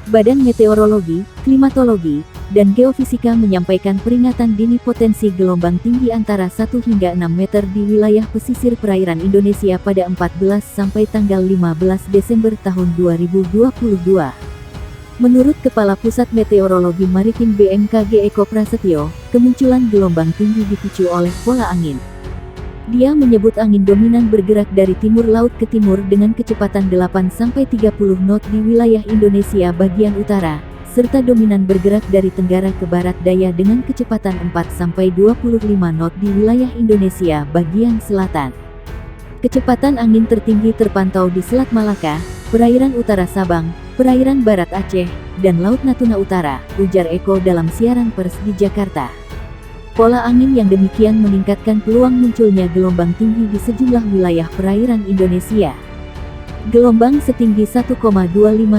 Badan Meteorologi, Klimatologi, dan Geofisika menyampaikan peringatan dini potensi gelombang tinggi antara 1 hingga 6 meter di wilayah pesisir perairan Indonesia pada 14 sampai tanggal 15 Desember tahun 2022. Menurut Kepala Pusat Meteorologi Maritim BMKG Eko Prasetyo, kemunculan gelombang tinggi dipicu oleh pola angin. Dia menyebut angin dominan bergerak dari timur laut ke timur dengan kecepatan 8-30 knot di wilayah Indonesia bagian utara, serta dominan bergerak dari tenggara ke barat daya dengan kecepatan 4-25 knot di wilayah Indonesia bagian selatan. Kecepatan angin tertinggi terpantau di Selat Malaka, perairan utara Sabang, perairan barat Aceh, dan Laut Natuna Utara, ujar Eko dalam siaran pers di Jakarta. Pola angin yang demikian meningkatkan peluang munculnya gelombang tinggi di sejumlah wilayah perairan Indonesia. Gelombang setinggi 1,25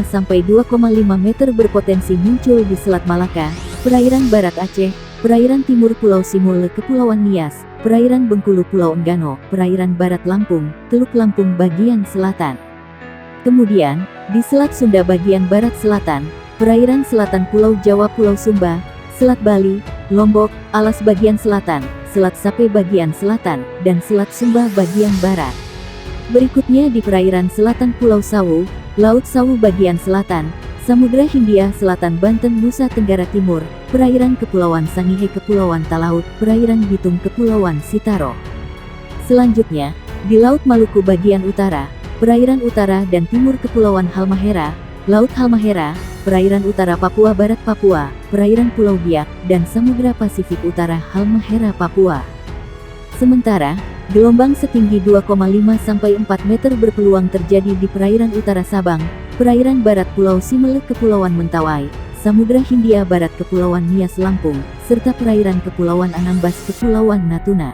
sampai 2,5 meter berpotensi muncul di Selat Malaka, perairan barat Aceh, perairan timur Pulau Simule Kepulauan Nias, perairan Bengkulu Pulau Enggano, perairan barat Lampung, Teluk Lampung bagian selatan. Kemudian, di Selat Sunda bagian barat selatan, perairan selatan Pulau Jawa Pulau Sumba, Selat Bali, Lombok, Alas bagian selatan, Selat Sape bagian selatan, dan Selat Sumba bagian barat. Berikutnya di perairan selatan Pulau Sawu, Laut Sawu bagian selatan, Samudra Hindia Selatan Banten Nusa Tenggara Timur, perairan Kepulauan Sangihe Kepulauan Talaut, perairan Bitung Kepulauan Sitaro. Selanjutnya, di Laut Maluku bagian utara, perairan utara dan timur Kepulauan Halmahera, Laut Halmahera, perairan utara Papua Barat Papua, perairan Pulau Biak, dan Samudra Pasifik Utara Halmahera Papua. Sementara, gelombang setinggi 2,5 sampai 4 meter berpeluang terjadi di perairan utara Sabang, perairan barat Pulau Simele Kepulauan Mentawai, Samudra Hindia Barat Kepulauan Nias Lampung, serta perairan Kepulauan Anambas Kepulauan Natuna.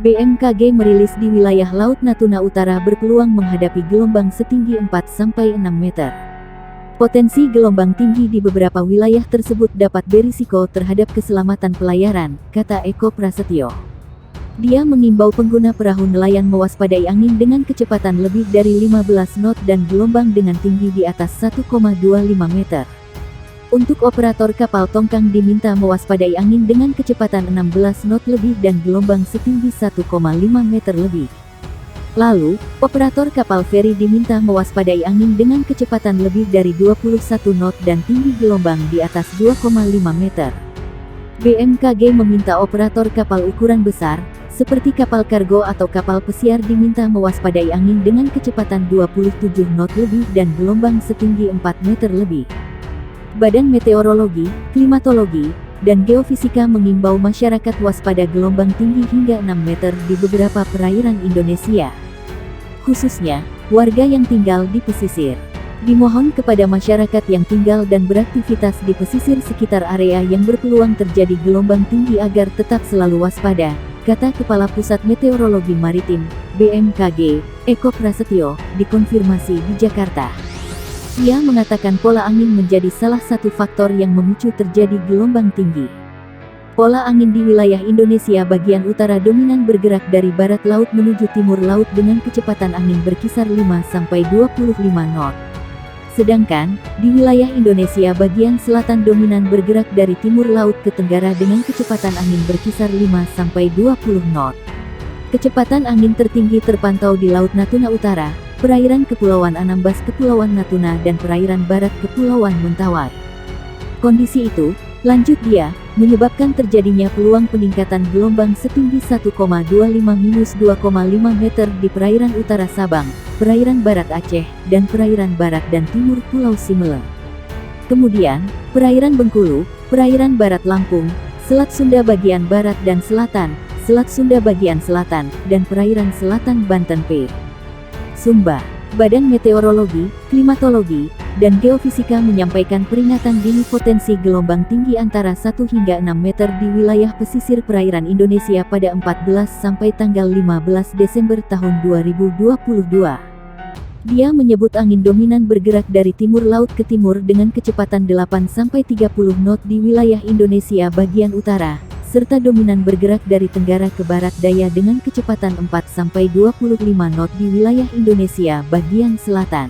BMKG merilis di wilayah Laut Natuna Utara berpeluang menghadapi gelombang setinggi 4 sampai 6 meter. Potensi gelombang tinggi di beberapa wilayah tersebut dapat berisiko terhadap keselamatan pelayaran, kata Eko Prasetyo. Dia mengimbau pengguna perahu nelayan mewaspadai angin dengan kecepatan lebih dari 15 knot dan gelombang dengan tinggi di atas 1,25 meter. Untuk operator kapal tongkang diminta mewaspadai angin dengan kecepatan 16 knot lebih dan gelombang setinggi 1,5 meter lebih. Lalu, operator kapal feri diminta mewaspadai angin dengan kecepatan lebih dari 21 knot dan tinggi gelombang di atas 2,5 meter. BMKG meminta operator kapal ukuran besar, seperti kapal kargo atau kapal pesiar diminta mewaspadai angin dengan kecepatan 27 knot lebih dan gelombang setinggi 4 meter lebih. Badan Meteorologi, Klimatologi, dan Geofisika mengimbau masyarakat waspada gelombang tinggi hingga 6 meter di beberapa perairan Indonesia. Khususnya, warga yang tinggal di pesisir. Dimohon kepada masyarakat yang tinggal dan beraktivitas di pesisir sekitar area yang berpeluang terjadi gelombang tinggi agar tetap selalu waspada, kata Kepala Pusat Meteorologi Maritim, BMKG, Eko Prasetyo, dikonfirmasi di Jakarta. Ia mengatakan pola angin menjadi salah satu faktor yang memicu terjadi gelombang tinggi. Pola angin di wilayah Indonesia bagian utara dominan bergerak dari barat laut menuju timur laut dengan kecepatan angin berkisar 5-25 knot. Sedangkan, di wilayah Indonesia bagian selatan dominan bergerak dari timur laut ke tenggara dengan kecepatan angin berkisar 5-20 knot. Kecepatan angin tertinggi terpantau di Laut Natuna Utara, perairan Kepulauan Anambas Kepulauan Natuna dan perairan barat Kepulauan Mentawai. Kondisi itu, lanjut dia, menyebabkan terjadinya peluang peningkatan gelombang setinggi 1,25-2,5 meter di perairan utara Sabang, perairan barat Aceh, dan perairan barat dan timur Pulau Simele. Kemudian, perairan Bengkulu, perairan barat Lampung, Selat Sunda bagian barat dan selatan, Selat Sunda bagian selatan, dan perairan selatan Banten P. Sumba. Badan Meteorologi, Klimatologi, dan Geofisika menyampaikan peringatan dini potensi gelombang tinggi antara 1 hingga 6 meter di wilayah pesisir perairan Indonesia pada 14 sampai tanggal 15 Desember tahun 2022. Dia menyebut angin dominan bergerak dari timur laut ke timur dengan kecepatan 8-30 knot di wilayah Indonesia bagian utara, serta dominan bergerak dari tenggara ke barat daya dengan kecepatan 4-25 knot di wilayah Indonesia bagian selatan.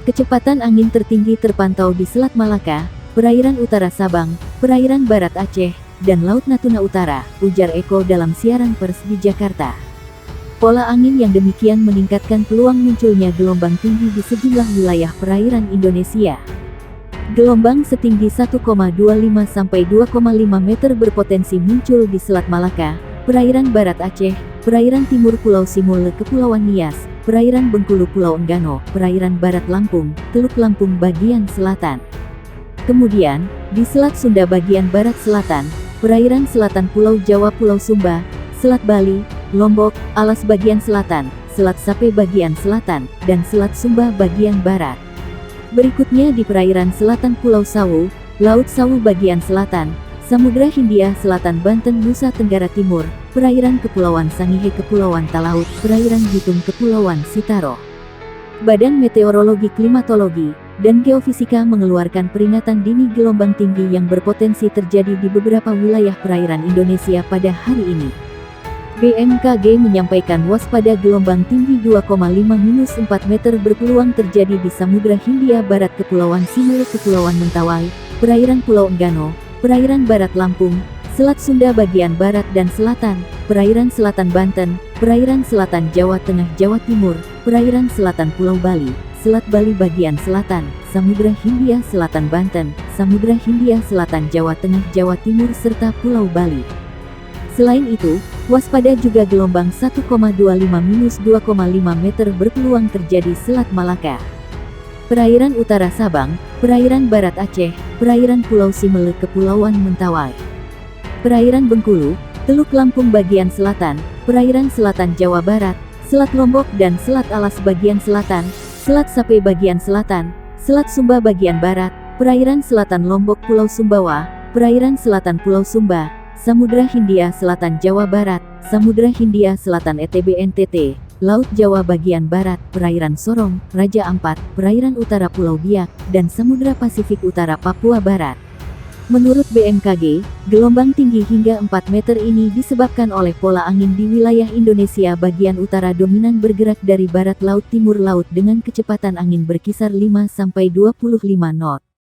Kecepatan angin tertinggi terpantau di Selat Malaka, perairan utara Sabang, perairan barat Aceh, dan Laut Natuna Utara, ujar Eko dalam siaran pers di Jakarta. Pola angin yang demikian meningkatkan peluang munculnya gelombang tinggi di sejumlah wilayah perairan Indonesia. Gelombang setinggi 1,25 sampai 2,5 meter berpotensi muncul di Selat Malaka, perairan barat Aceh, perairan timur Pulau Simul Kepulauan Nias, perairan Bengkulu Pulau Enggano, perairan barat Lampung, Teluk Lampung bagian selatan. Kemudian, di Selat Sunda bagian barat selatan, perairan selatan Pulau Jawa Pulau Sumba, Selat Bali, Lombok, Alas bagian selatan, Selat Sape bagian selatan, dan Selat Sumba bagian barat. Berikutnya di perairan selatan Pulau Sawu, Laut Sawu bagian selatan, Samudra Hindia Selatan Banten Nusa Tenggara Timur, perairan Kepulauan Sangihe Kepulauan Talaut, perairan Bitung Kepulauan Sitaro. Badan Meteorologi Klimatologi dan Geofisika mengeluarkan peringatan dini gelombang tinggi yang berpotensi terjadi di beberapa wilayah perairan Indonesia pada hari ini. BMKG menyampaikan waspada gelombang tinggi 2,5-4 meter berpeluang terjadi di Samudra Hindia Barat Kepulauan Simul Kepulauan Mentawai, perairan Pulau Enggano, perairan barat Lampung, Selat Sunda bagian barat dan selatan, perairan selatan Banten, perairan selatan Jawa Tengah Jawa Timur, perairan selatan Pulau Bali, Selat Bali bagian selatan, Samudra Hindia Selatan Banten, Samudra Hindia Selatan Jawa Tengah Jawa Timur serta Pulau Bali. Selain itu, waspada juga gelombang 1,25-2,5 meter berpeluang terjadi Selat Malaka, perairan utara Sabang, perairan barat Aceh, perairan Pulau Simele Kepulauan Mentawai, perairan Bengkulu, Teluk Lampung bagian selatan, perairan selatan Jawa Barat, Selat Lombok dan Selat Alas bagian selatan, Selat Sape bagian selatan, Selat Sumba bagian barat, perairan selatan Lombok Pulau Sumbawa, perairan selatan Pulau Sumba, Samudra Hindia Selatan Jawa Barat, Samudra Hindia Selatan ETB NTT, Laut Jawa bagian barat, perairan Sorong, Raja Ampat, perairan utara Pulau Biak, dan Samudra Pasifik Utara Papua Barat. Menurut BMKG, gelombang tinggi hingga 4 meter ini disebabkan oleh pola angin di wilayah Indonesia bagian utara dominan bergerak dari barat laut timur laut dengan kecepatan angin berkisar 5-25 knot.